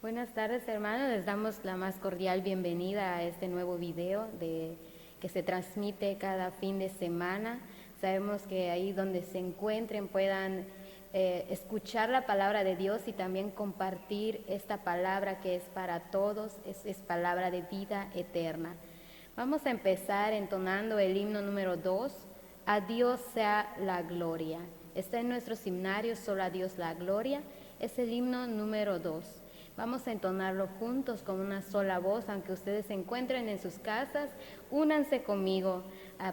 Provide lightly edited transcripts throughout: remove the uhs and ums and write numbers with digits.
Buenas tardes, hermanos. Les damos la más cordial bienvenida a este nuevo video que se transmite cada fin de semana. Sabemos que ahí donde se encuentren puedan escuchar la palabra de Dios y también compartir esta palabra que es para todos, es palabra de vida eterna. Vamos a empezar entonando el himno número 2, A Dios sea la gloria. Está en nuestro himnario, Solo a Dios la gloria. Es el himno número 2. Vamos a entonarlo juntos con una sola voz, aunque ustedes se encuentren en sus casas. Únanse conmigo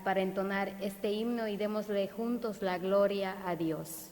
para entonar este himno y démosle juntos la gloria a Dios.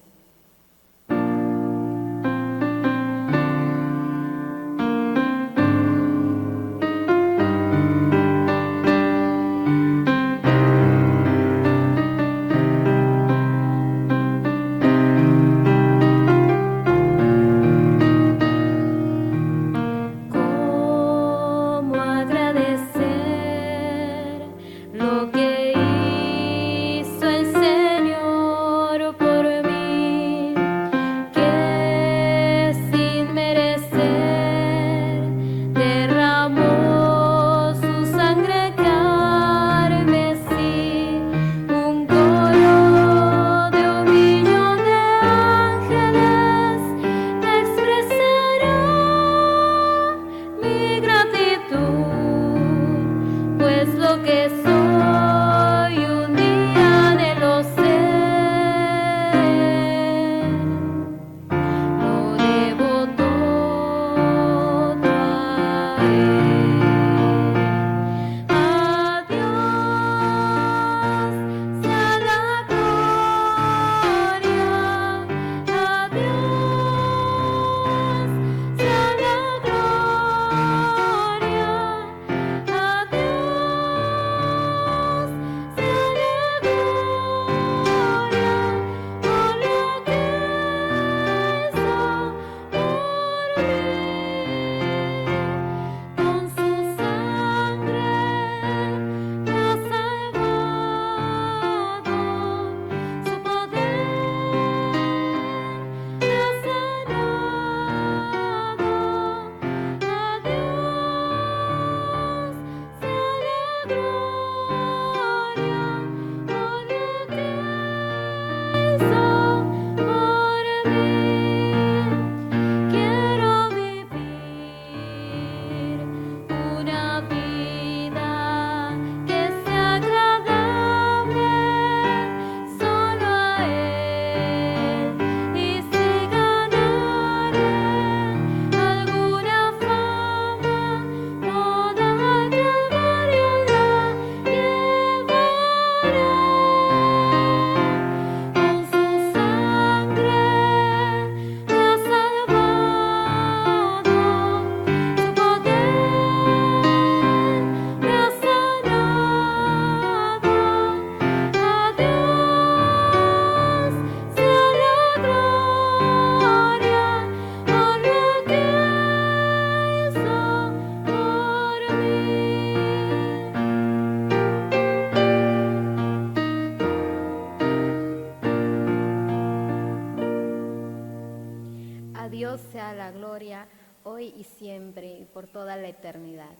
A Dios sea la gloria, hoy y siempre, y por toda la eternidad.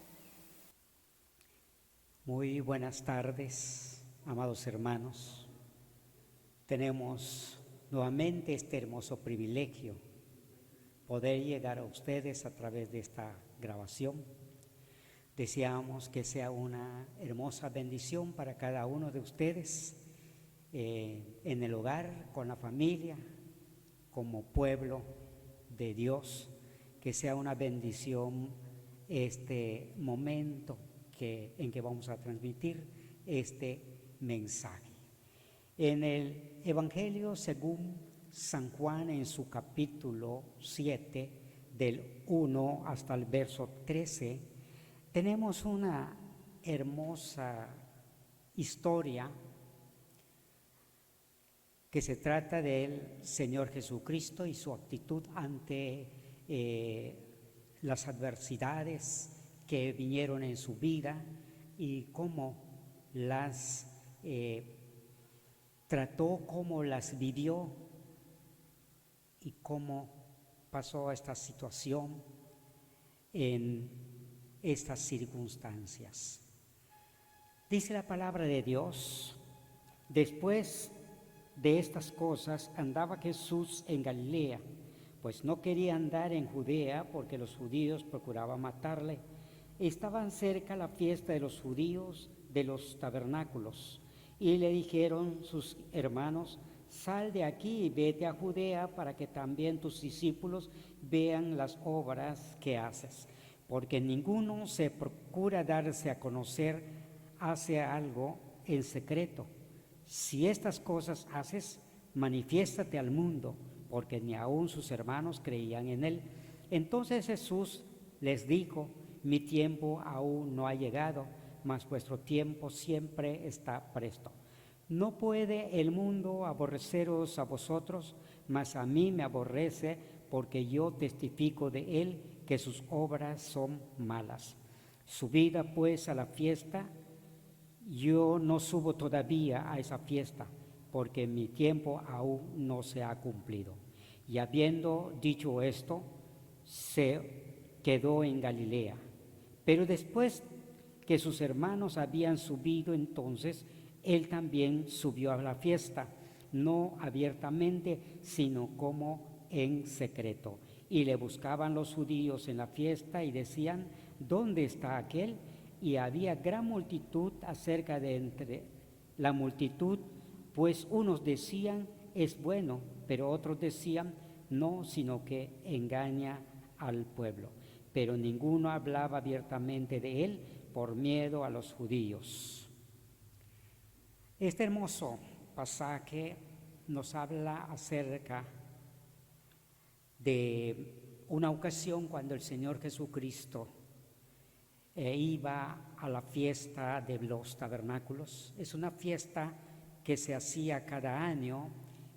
Muy buenas tardes, amados hermanos. Tenemos nuevamente este hermoso privilegio, poder llegar a ustedes a través de esta grabación. Deseamos que sea una hermosa bendición para cada uno de ustedes en el hogar, con la familia, como pueblo de Dios, que sea una bendición este momento en que vamos a transmitir este mensaje. En el Evangelio según San Juan, en su capítulo 7, del 1 hasta el verso 13, tenemos una hermosa historia que se trata del Señor Jesucristo y su actitud ante las adversidades que vinieron en su vida y cómo las trató, cómo las vivió y cómo pasó esta situación en estas circunstancias. Dice la palabra de Dios: después de estas cosas andaba Jesús en Galilea, pues no quería andar en Judea porque los judíos procuraban matarle. Estaban cerca la fiesta de los judíos de los tabernáculos, y le dijeron sus hermanos: sal de aquí y vete a Judea para que también tus discípulos vean las obras que haces, porque ninguno se procura darse a conocer, hace algo en secreto. Si estas cosas haces, manifiéstate al mundo, porque ni aun sus hermanos creían en él. Entonces Jesús les dijo: mi tiempo aún no ha llegado, mas vuestro tiempo siempre está presto. No puede el mundo aborreceros a vosotros, mas a mí me aborrece, porque yo testifico de él que sus obras son malas. Subida pues a la fiesta. Yo no subo todavía a esa fiesta, porque mi tiempo aún no se ha cumplido. Y habiendo dicho esto, se quedó en Galilea. Pero después que sus hermanos habían subido, entonces él también subió a la fiesta, no abiertamente, sino como en secreto. Y le buscaban los judíos en la fiesta y decían: ¿dónde está aquel? Y había gran multitud acerca de entre la multitud, pues unos decían: es bueno, pero otros decían: no, sino que engaña al pueblo. Pero ninguno hablaba abiertamente de él por miedo a los judíos. Este hermoso pasaje nos habla acerca de una ocasión cuando el Señor Jesucristo iba a la fiesta de los tabernáculos. Es una fiesta que se hacía cada año,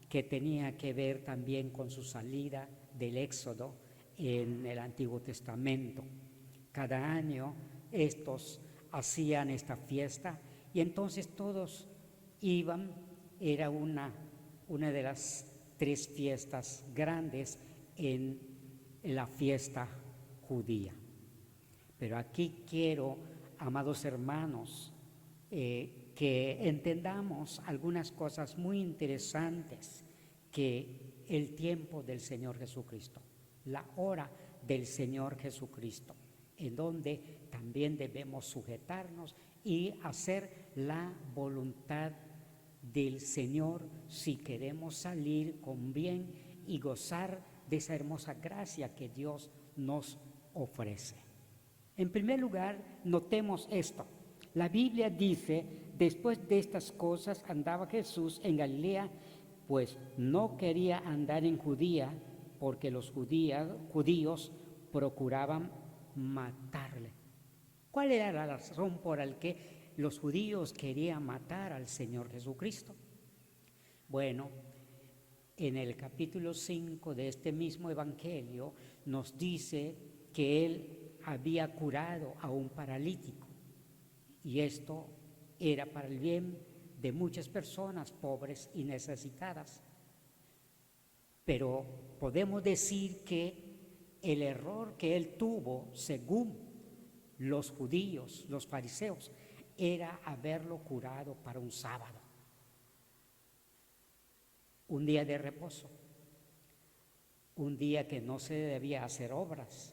que tenía que ver también con su salida del Éxodo en el Antiguo Testamento. Cada año estos hacían esta fiesta y entonces todos iban. Era una de las 3 fiestas grandes en la fiesta judía. Pero aquí quiero, amados hermanos, que entendamos algunas cosas muy interesantes que el tiempo del Señor Jesucristo, la hora del Señor Jesucristo, en donde también debemos sujetarnos y hacer la voluntad del Señor si queremos salir con bien y gozar de esa hermosa gracia que Dios nos ofrece. En primer lugar, notemos esto. La Biblia dice: después de estas cosas andaba Jesús en Galilea, pues no quería andar en Judea, porque los judíos procuraban matarle. ¿Cuál era la razón por la que los judíos querían matar al Señor Jesucristo? Bueno, en el capítulo 5 de este mismo evangelio nos dice que él había curado a un paralítico, y esto era para el bien de muchas personas pobres y necesitadas. Pero podemos decir que el error que él tuvo, según los judíos, los fariseos, era haberlo curado para un sábado, un día de reposo, un día que no se debía hacer obras.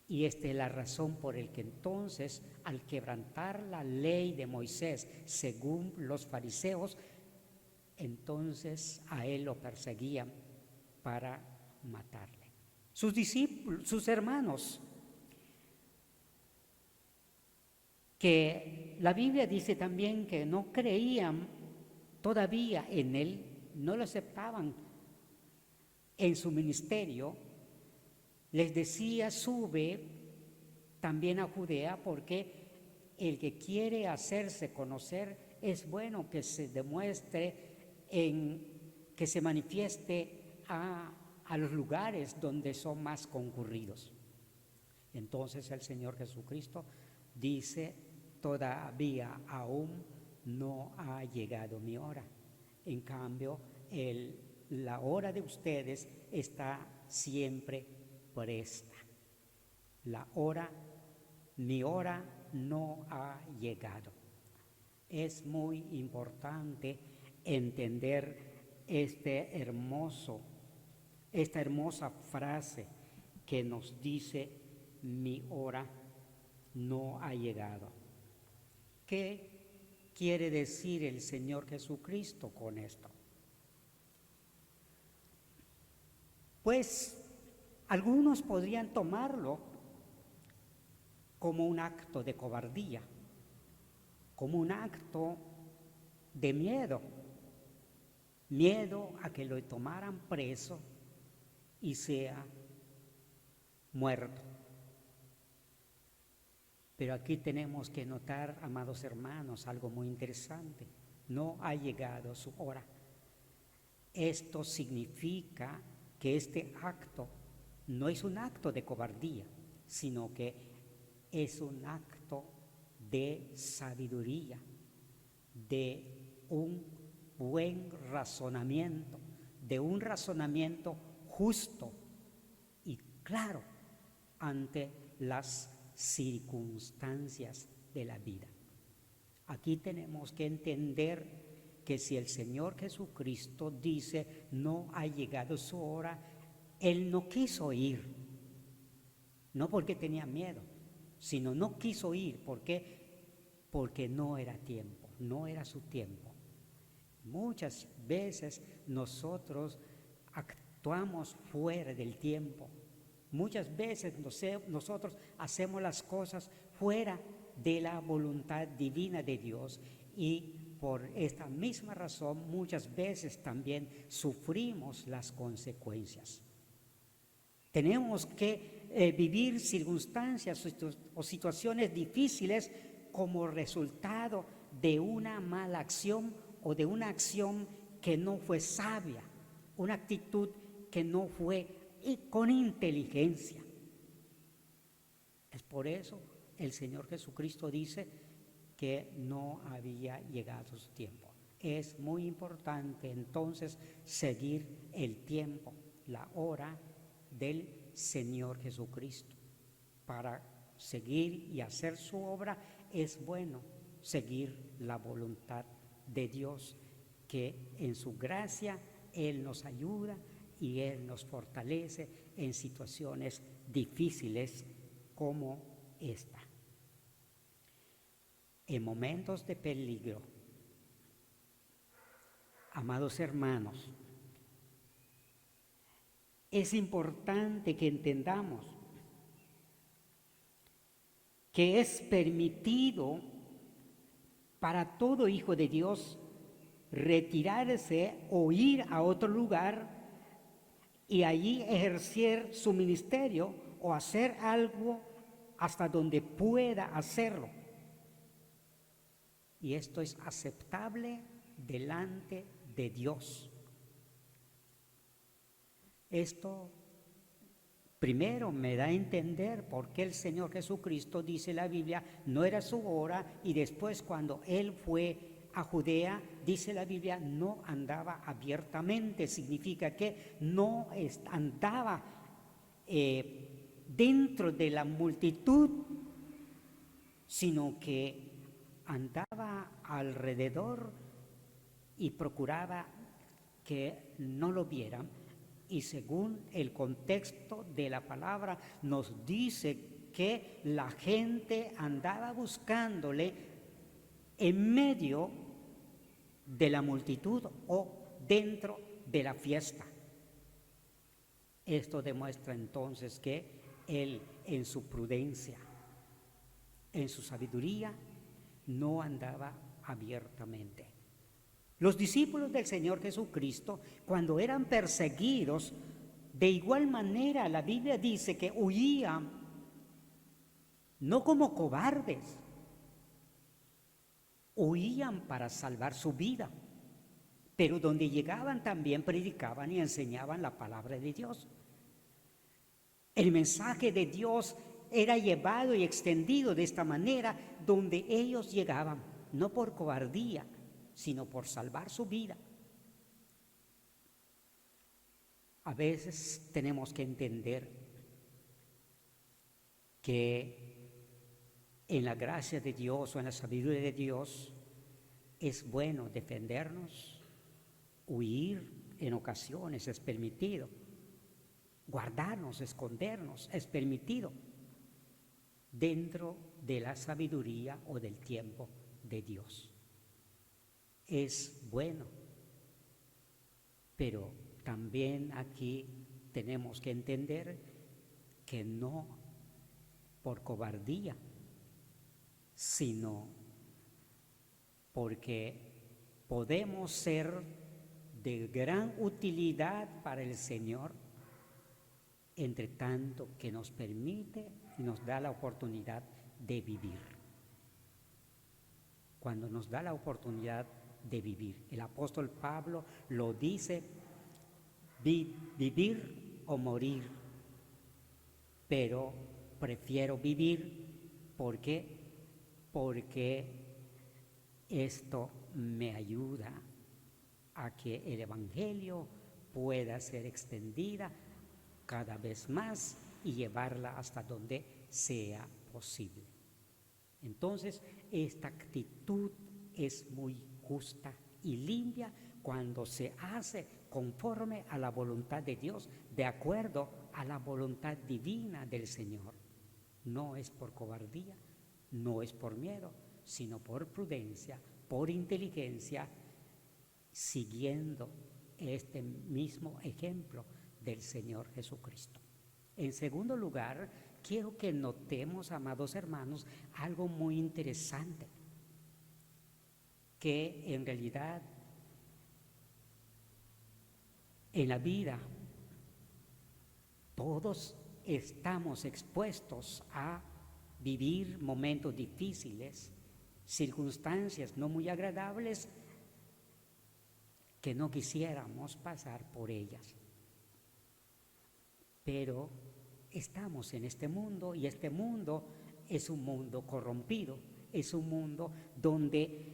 Y esta es la razón por la que entonces, al quebrantar la ley de Moisés, según los fariseos, entonces a él lo perseguían para matarle. Sus discípulos, sus hermanos, que la Biblia dice también que no creían todavía en él, no lo aceptaban en su ministerio, les decía: sube también a Judea, porque el que quiere hacerse conocer es bueno que se demuestre, que se manifieste a los lugares donde son más concurridos. Entonces el Señor Jesucristo dice: todavía aún no ha llegado mi hora. En cambio, la hora de ustedes está siempre presta. Mi hora no ha llegado. Es muy importante entender esta hermosa frase que nos dice: mi hora no ha llegado. ¿Qué quiere decir el Señor Jesucristo con esto? Pues algunos podrían tomarlo como un acto de cobardía, como un acto de miedo a que lo tomaran preso y sea muerto. Pero aquí tenemos que notar, amados hermanos, algo muy interesante. No ha llegado su hora. Esto significa que este acto no es un acto de cobardía, sino que es un acto de sabiduría, de un buen razonamiento, de un razonamiento justo y claro ante las circunstancias de la vida. Aquí tenemos que entender que si el Señor Jesucristo dice no ha llegado su hora, Él no quiso ir, no porque tenía miedo, sino no quiso ir. ¿Por qué? Porque no era tiempo, no era su tiempo. Muchas veces nosotros actuamos fuera del tiempo. Muchas veces nosotros hacemos las cosas fuera de la voluntad divina de Dios, y por esta misma razón muchas veces también sufrimos las consecuencias. Tenemos que vivir circunstancias o situaciones difíciles como resultado de una mala acción o de una acción que no fue sabia, una actitud que no fue con inteligencia. Es por eso el Señor Jesucristo dice que no había llegado su tiempo. Es muy importante entonces seguir el tiempo, la hora del Señor Jesucristo. Para seguir y hacer su obra es bueno seguir la voluntad de Dios, que en su gracia Él nos ayuda y Él nos fortalece en situaciones difíciles como esta. En momentos de peligro, amados hermanos, es importante que entendamos que es permitido para todo hijo de Dios retirarse o ir a otro lugar y allí ejercer su ministerio o hacer algo hasta donde pueda hacerlo. Y esto es aceptable delante de Dios. Esto primero me da a entender por qué el Señor Jesucristo, dice la Biblia, no era su hora, y después cuando Él fue a Judea, dice la Biblia, no andaba abiertamente. Significa que no andaba dentro de la multitud, sino que andaba alrededor y procuraba que no lo vieran. Y según el contexto de la palabra nos dice que la gente andaba buscándole en medio de la multitud o dentro de la fiesta. Esto demuestra entonces que Él, en su prudencia, en su sabiduría, no andaba abiertamente. Los discípulos del Señor Jesucristo, cuando eran perseguidos, de igual manera la Biblia dice que huían, no como cobardes, huían para salvar su vida, pero donde llegaban también predicaban y enseñaban la palabra de Dios. El mensaje de Dios era llevado y extendido de esta manera donde ellos llegaban, no por cobardía, sino por salvar su vida. A veces tenemos que entender que en la gracia de Dios o en la sabiduría de Dios es bueno defendernos, huir en ocasiones es permitido, guardarnos, escondernos es permitido dentro de la sabiduría o del tiempo de Dios. Es bueno, pero también aquí tenemos que entender que no por cobardía, sino porque podemos ser de gran utilidad para el Señor, entre tanto que nos permite y nos da la oportunidad de vivir. Cuando nos da la oportunidad de vivir. El apóstol Pablo lo dice, vivir o morir, pero prefiero vivir. ¿Por qué? Porque esto me ayuda a que el Evangelio pueda ser extendida cada vez más y llevarla hasta donde sea posible. Entonces, esta actitud es muy justa y limpia cuando se hace conforme a la voluntad de Dios, de acuerdo a la voluntad divina del Señor. No es por cobardía, no es por miedo, sino por prudencia, por inteligencia, siguiendo este mismo ejemplo del Señor Jesucristo. En segundo lugar, quiero que notemos, amados hermanos, algo muy interesante, que en realidad en la vida todos estamos expuestos a vivir momentos difíciles, circunstancias no muy agradables que no quisiéramos pasar por ellas. Pero estamos en este mundo y este mundo es un mundo corrompido, es un mundo donde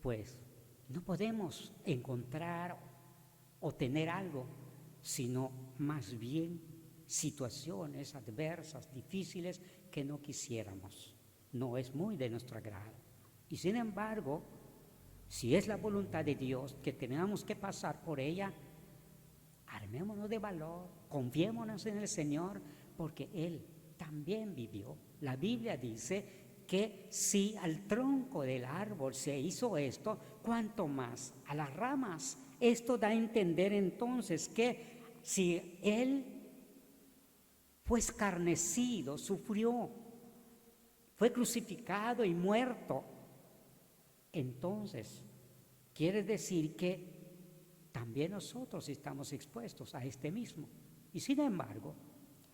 pues no podemos encontrar o tener algo, sino más bien situaciones adversas, difíciles que no quisiéramos. No es muy de nuestro agrado. Y sin embargo, si es la voluntad de Dios que tengamos que pasar por ella, armémonos de valor, confiémonos en el Señor, porque Él también vivió. La Biblia dice que si al tronco del árbol se hizo esto, ¿cuánto más a las ramas? Esto da a entender entonces que si Él fue escarnecido, sufrió, fue crucificado y muerto, entonces quiere decir que también nosotros estamos expuestos a este mismo. Y sin embargo,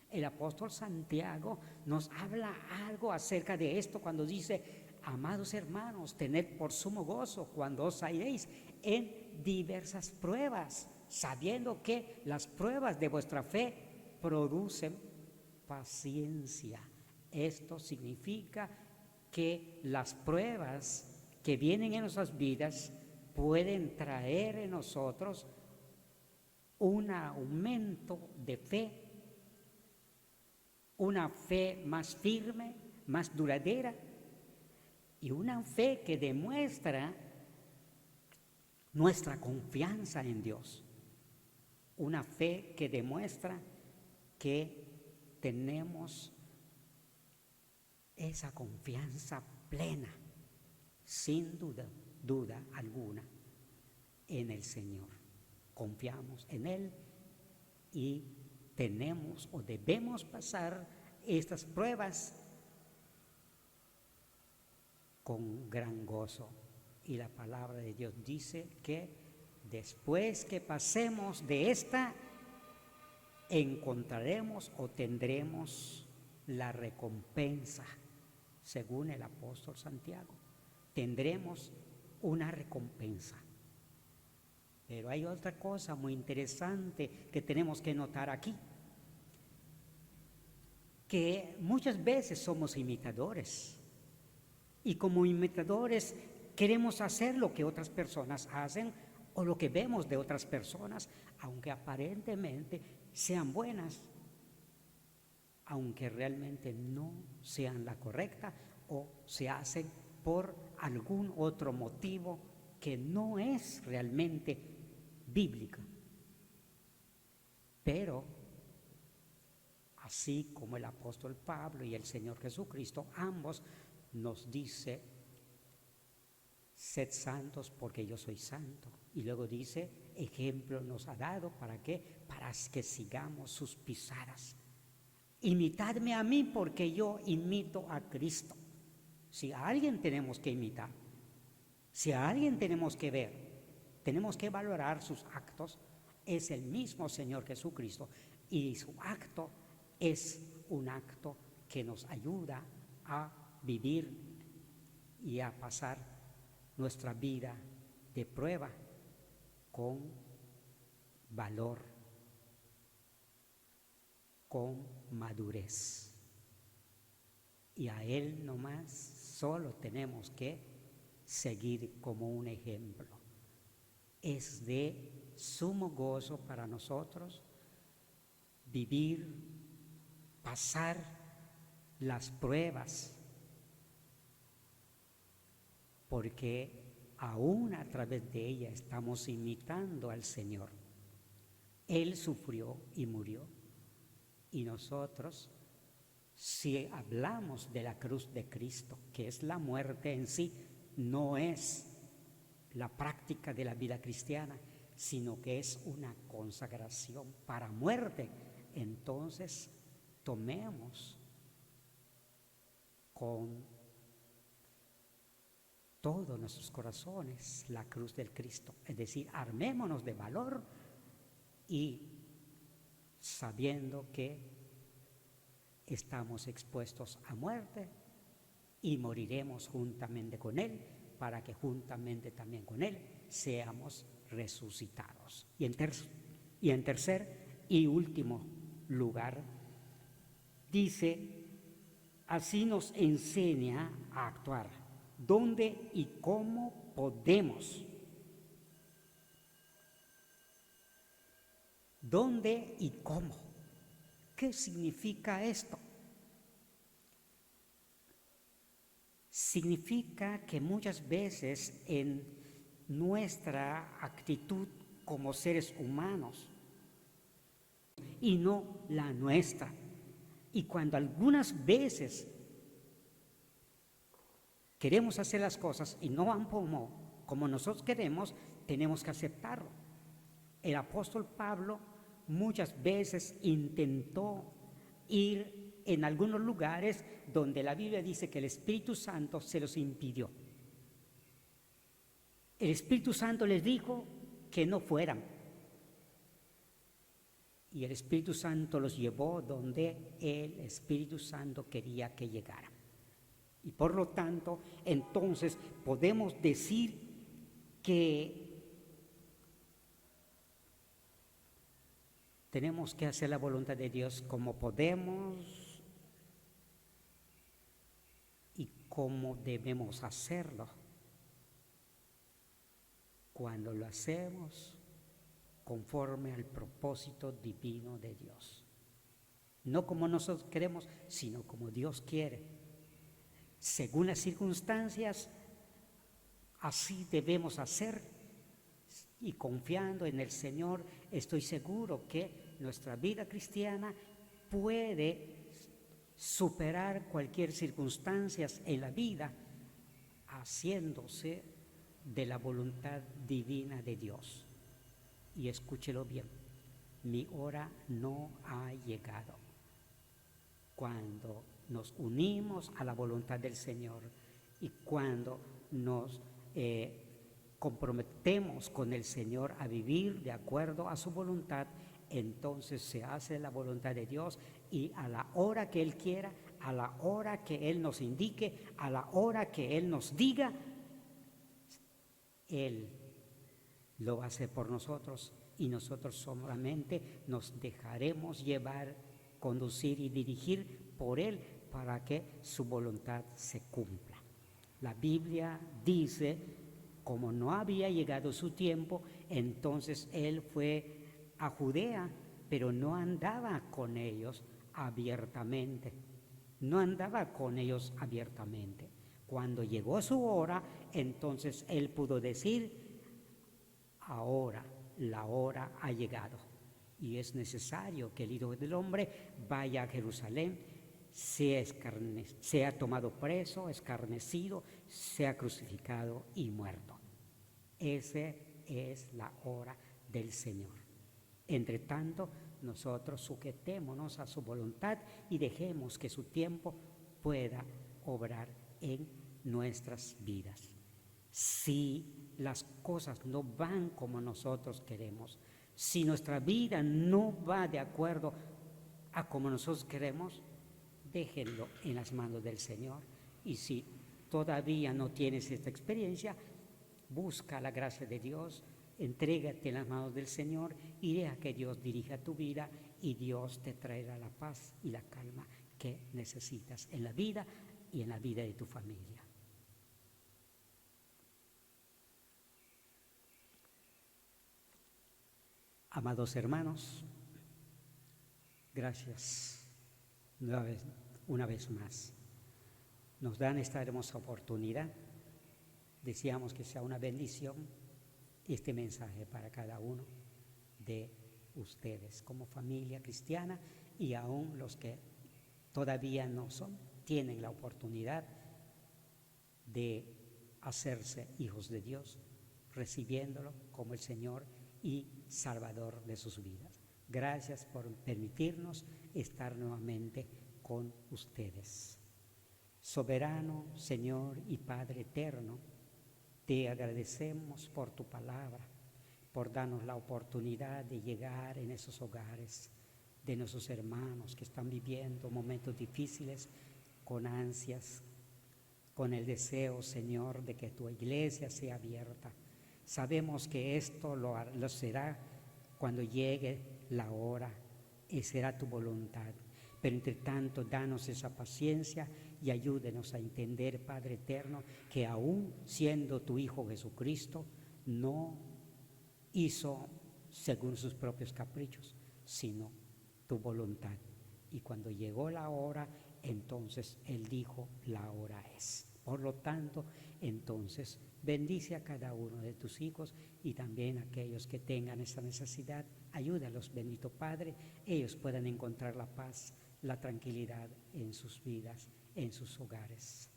el apóstol Santiago nos habla algo acerca de esto cuando dice: amados hermanos, tened por sumo gozo cuando os halléis en diversas pruebas, sabiendo que las pruebas de vuestra fe producen paciencia. Esto significa que las pruebas que vienen en nuestras vidas pueden traer en nosotros un aumento de fe, una fe más firme, más duradera, y una fe que demuestra nuestra confianza en Dios, una fe que demuestra que tenemos esa confianza plena, sin duda alguna, en el Señor. Confiamos en Él y tenemos o debemos pasar estas pruebas con gran gozo. Y la palabra de Dios dice que después que pasemos de esta, encontraremos o tendremos la recompensa, según el apóstol Santiago. Tendremos una recompensa. Pero hay otra cosa muy interesante que tenemos que notar aquí, que muchas veces somos imitadores, y como imitadores queremos hacer lo que otras personas hacen o lo que vemos de otras personas, aunque aparentemente sean buenas. aunque realmente no sean la correcta o se hacen por algún otro motivo que no es realmente bíblico. Pero así como el apóstol Pablo y el Señor Jesucristo, ambos nos dice, sed santos porque yo soy santo. Y luego dice, ejemplo nos ha dado, ¿para qué? Para que sigamos sus pisadas. Imitadme a mí porque yo imito a Cristo. Si a alguien tenemos que imitar, si a alguien tenemos que ver, tenemos que valorar sus actos, es el mismo Señor Jesucristo, y su acto es un acto que nos ayuda a vivir y a pasar nuestra vida de prueba con valor, con madurez. Y a Él nomás solo tenemos que seguir como un ejemplo. Es de sumo gozo para nosotros vivir, pasar las pruebas, porque aún a través de ella estamos imitando al Señor. Él sufrió y murió, y nosotros, si hablamos de la cruz de Cristo, que es la muerte en sí, no es la práctica de la vida cristiana, sino que es una consagración para muerte, entonces tomemos con todos nuestros corazones la cruz del Cristo, es decir, armémonos de valor y sabiendo que estamos expuestos a muerte y moriremos juntamente con Él, para que juntamente también con Él seamos resucitados. Y en tercer y último lugar, dice, así nos enseña a actuar, dónde y cómo podemos. ¿Dónde y cómo? ¿Qué significa esto? Significa que muchas veces en nuestra actitud como seres humanos y no la nuestra, y cuando algunas veces queremos hacer las cosas y no van como nosotros queremos, tenemos que aceptarlo. El apóstol Pablo muchas veces intentó ir en algunos lugares donde la Biblia dice que el Espíritu Santo se los impidió. El Espíritu Santo les dijo que no fueran. Y el Espíritu Santo los llevó donde el Espíritu Santo quería que llegaran. Y por lo tanto, entonces podemos decir que tenemos que hacer la voluntad de Dios como podemos y como debemos hacerlo. Cuando lo hacemos conforme al propósito divino de Dios. No como nosotros queremos, sino como Dios quiere. Según las circunstancias, así debemos hacer. Y confiando en el Señor, estoy seguro que nuestra vida cristiana puede superar cualquier circunstancia en la vida, haciéndose de la voluntad divina de Dios. Y escúchelo bien, mi hora no ha llegado. Cuando nos unimos a la voluntad del Señor y cuando nos comprometemos con el Señor a vivir de acuerdo a su voluntad, entonces se hace la voluntad de Dios, y a la hora que Él quiera, a la hora que Él nos indique, a la hora que Él nos diga, Él lo va a hacer por nosotros, y nosotros solamente nos dejaremos llevar, conducir y dirigir por Él para que su voluntad se cumpla. La Biblia dice, como no había llegado su tiempo, entonces Él fue a Judea, pero no andaba con ellos abiertamente. No andaba con ellos abiertamente. Cuando llegó su hora, entonces él pudo decir, ahora la hora ha llegado y es necesario que el Hijo del Hombre vaya a Jerusalén, sea tomado preso, escarnecido, sea crucificado y muerto. Esa es la hora del Señor. Entre tanto, nosotros sujetémonos a su voluntad y dejemos que su tiempo pueda obrar en nuestras vidas. Si las cosas no van como nosotros queremos, si nuestra vida no va de acuerdo a como nosotros queremos, déjenlo en las manos del Señor. Y si todavía no tienes esta experiencia, busca la gracia de Dios, entrégate en las manos del Señor y deja que Dios dirija tu vida y Dios te traerá la paz y la calma que necesitas en la vida y en la vida de tu familia. Amados hermanos, gracias una vez más. Nos dan esta hermosa oportunidad. Deseamos que sea una bendición este mensaje para cada uno de ustedes como familia cristiana y aún los que todavía no son, tienen la oportunidad de hacerse hijos de Dios, recibiéndolo como el Señor y Salvador de sus vidas. Gracias por permitirnos estar nuevamente con ustedes. Soberano Señor y Padre eterno, te agradecemos por tu palabra, por darnos la oportunidad de llegar en esos hogares de nuestros hermanos que están viviendo momentos difíciles con ansias, con el deseo, Señor, de que tu iglesia sea abierta. Sabemos que esto lo será cuando llegue la hora y será tu voluntad. Pero entre tanto, danos esa paciencia y ayúdenos a entender, Padre eterno, que aún siendo tu Hijo Jesucristo, no hizo según sus propios caprichos, sino tu voluntad. Y cuando llegó la hora, entonces Él dijo, la hora es. Por lo tanto, entonces, bendice a cada uno de tus hijos y también a aquellos que tengan esa necesidad. Ayúdalos, bendito Padre, ellos puedan encontrar la paz, la tranquilidad en sus vidas, en sus hogares.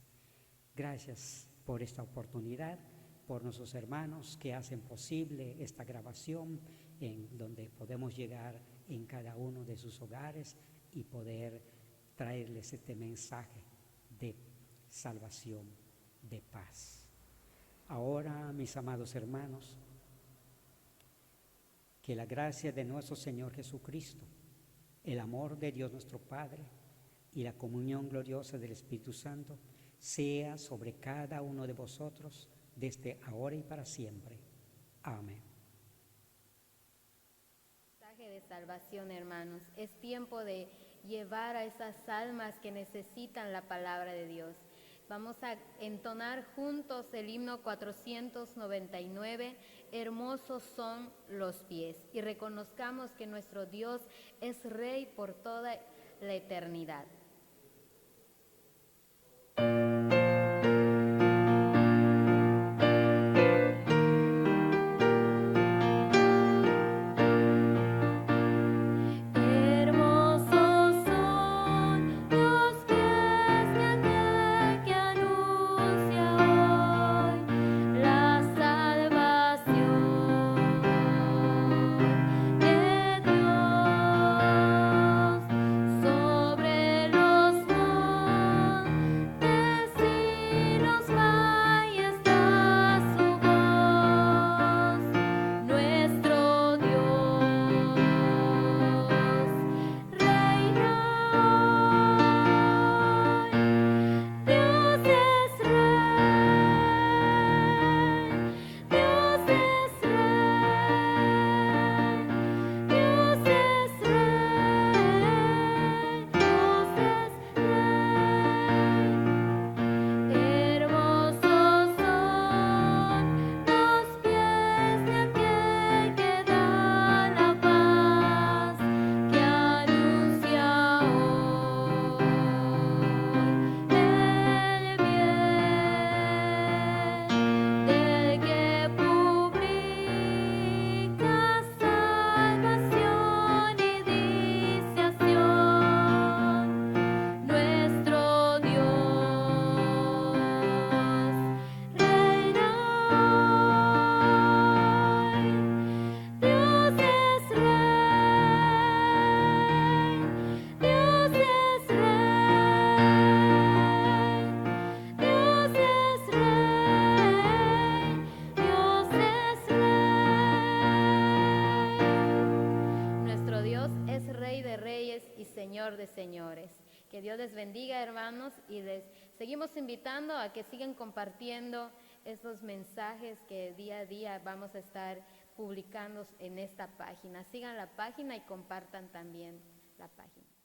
Gracias por esta oportunidad, por nuestros hermanos que hacen posible esta grabación en donde podemos llegar en cada uno de sus hogares y poder traerles este mensaje de salvación, de paz. Ahora, mis amados hermanos, que la gracia de nuestro Señor Jesucristo, el amor de Dios nuestro Padre y la comunión gloriosa del Espíritu Santo sea sobre cada uno de vosotros desde ahora y para siempre. Amén. Mensaje de salvación, hermanos. Es tiempo de llevar a esas almas que necesitan la palabra de Dios. Vamos a entonar juntos el himno 499, hermosos son los pies, y reconozcamos que nuestro Dios es Rey por toda la eternidad. Sobre Señor de señores. Que Dios les bendiga, hermanos, y les seguimos invitando a que sigan compartiendo estos mensajes que día a día vamos a estar publicando en esta página. Sigan la página y compartan también la página.